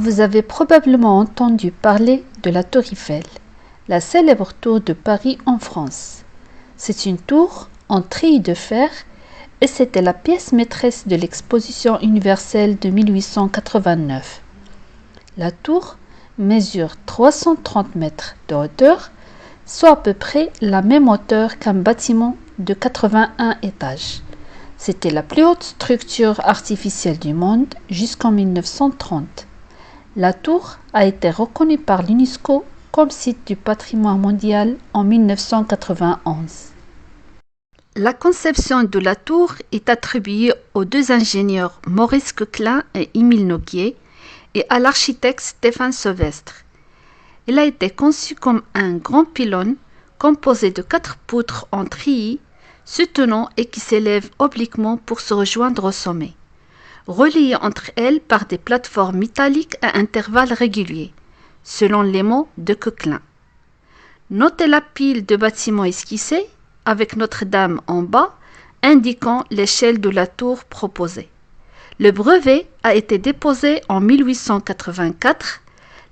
Vous avez probablement entendu parler de la Tour Eiffel, la célèbre tour de Paris en France. C'est une tour en treillis de fer et c'était la pièce maîtresse de l'exposition universelle de 1889. La tour mesure 330 mètres de hauteur, soit à peu près la même hauteur qu'un bâtiment de 81 étages. C'était la plus haute structure artificielle du monde jusqu'en 1930. La tour a été reconnue par l'UNESCO comme site du patrimoine mondial en 1991. La conception de la tour est attribuée aux deux ingénieurs Maurice Coquelin et Émile Noguier et à l'architecte Stéphane Sauvestre. Elle a été conçue comme un grand pylône composé de 4 poutres en treillis se tenant et qui s'élèvent obliquement pour se rejoindre au sommet, reliées entre elles par des plateformes métalliques à intervalles réguliers, selon les mots de Coquelin. Notez la pile de bâtiments esquissés, avec Notre-Dame en bas, indiquant l'échelle de la tour proposée. Le brevet a été déposé en 1884.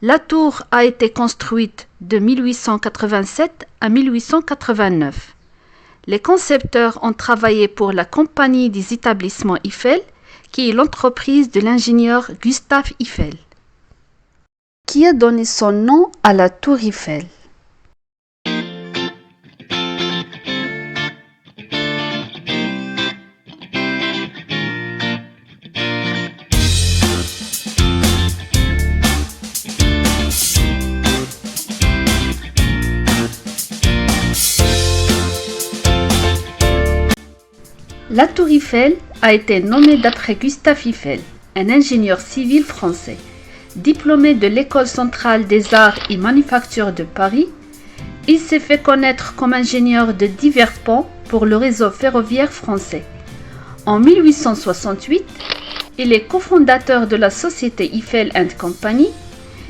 La tour a été construite de 1887 à 1889. Les concepteurs ont travaillé pour la Compagnie des établissements Eiffel, qui est l'entreprise de l'ingénieur Gustave Eiffel, qui a donné son nom à la Tour Eiffel. La Tour Eiffel a été nommée d'après Gustave Eiffel, un ingénieur civil français. Diplômé de l'École centrale des arts et manufactures de Paris, il s'est fait connaître comme ingénieur de divers ponts pour le réseau ferroviaire français. En 1868, il est cofondateur de la société Eiffel & Company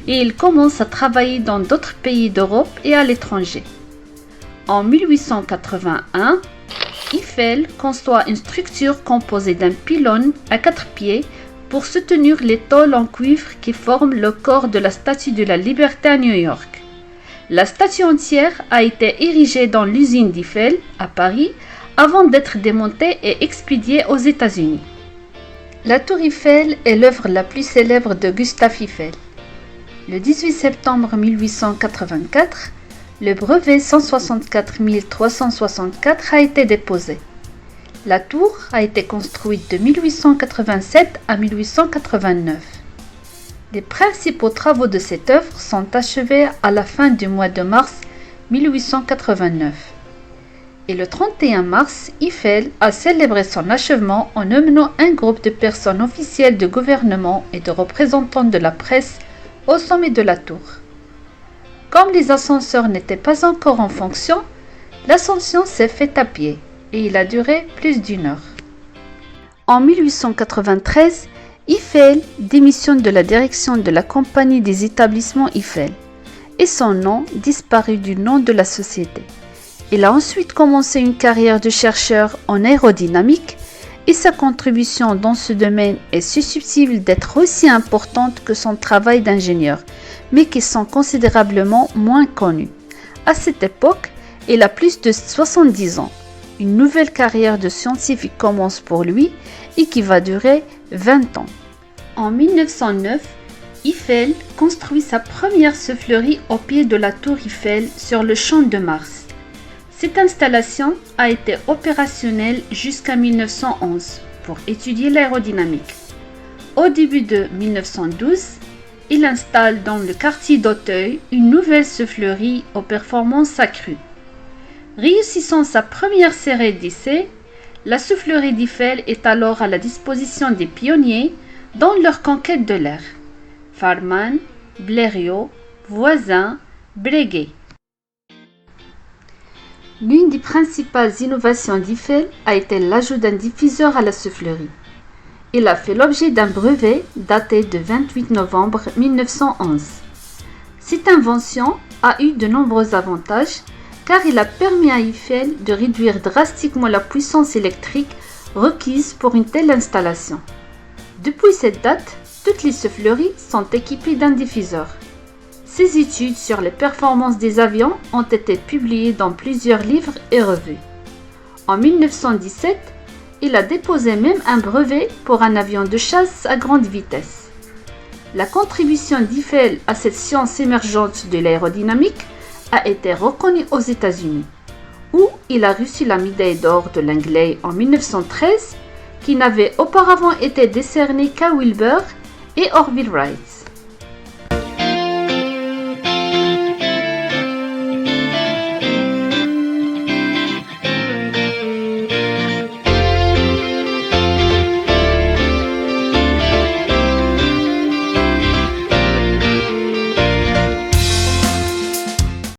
et il commence à travailler dans d'autres pays d'Europe et à l'étranger. En 1881, Eiffel conçoit une structure composée d'un pylône à 4 pieds pour soutenir les tôles en cuivre qui forment le corps de la Statue de la Liberté à New York. La statue entière a été érigée dans l'usine d'Eiffel à Paris avant d'être démontée et expédiée aux États-Unis. La Tour Eiffel est l'œuvre la plus célèbre de Gustave Eiffel. Le 18 septembre 1884, le brevet 164 364 a été déposé. La tour a été construite de 1887 à 1889. Les principaux travaux de cette œuvre sont achevés à la fin du mois de mars 1889. Et le 31 mars, Eiffel a célébré son achèvement en emmenant un groupe de personnes officielles de gouvernement et de représentants de la presse au sommet de la tour. Comme les ascenseurs n'étaient pas encore en fonction, l'ascension s'est faite à pied et il a duré plus d'1 heure. En 1893, Eiffel démissionne de la direction de la Compagnie des établissements Eiffel et son nom disparut du nom de la société. Il a ensuite commencé une carrière de chercheur en aérodynamique et sa contribution dans ce domaine est susceptible d'être aussi importante que son travail d'ingénieur, mais qui sont considérablement moins connus. À cette époque, il a plus de 70 ans. Une nouvelle carrière de scientifique commence pour lui et qui va durer 20 ans. En 1909, Eiffel construit sa première soufflerie au pied de la Tour Eiffel sur le Champ de Mars. Cette installation a été opérationnelle jusqu'à 1911 pour étudier l'aérodynamique. Au début de 1912, il installe dans le quartier d'Auteuil une nouvelle soufflerie aux performances accrues. Réussissant sa première série d'essais, la soufflerie d'Eiffel est alors à la disposition des pionniers dans leur conquête de l'air. Farman, Blériot, Voisin, Breguet. L'une des principales innovations d'Eiffel a été l'ajout d'un diffuseur à la soufflerie. Il a fait l'objet d'un brevet daté de 28 novembre 1911. Cette invention a eu de nombreux avantages car il a permis à Eiffel de réduire drastiquement la puissance électrique requise pour une telle installation. Depuis cette date, Toutes les souffleries sont équipées d'un diffuseur. Ses études sur les performances des avions ont été publiées dans plusieurs livres et revues. En 1917, il a déposé même un brevet pour un avion de chasse à grande vitesse. La contribution d'Eiffel à cette science émergente de l'aérodynamique a été reconnue aux États-Unis, où il a reçu la médaille d'or de l'Anglais en 1913, qui n'avait auparavant été décernée qu'à Wilbur et Orville Wright.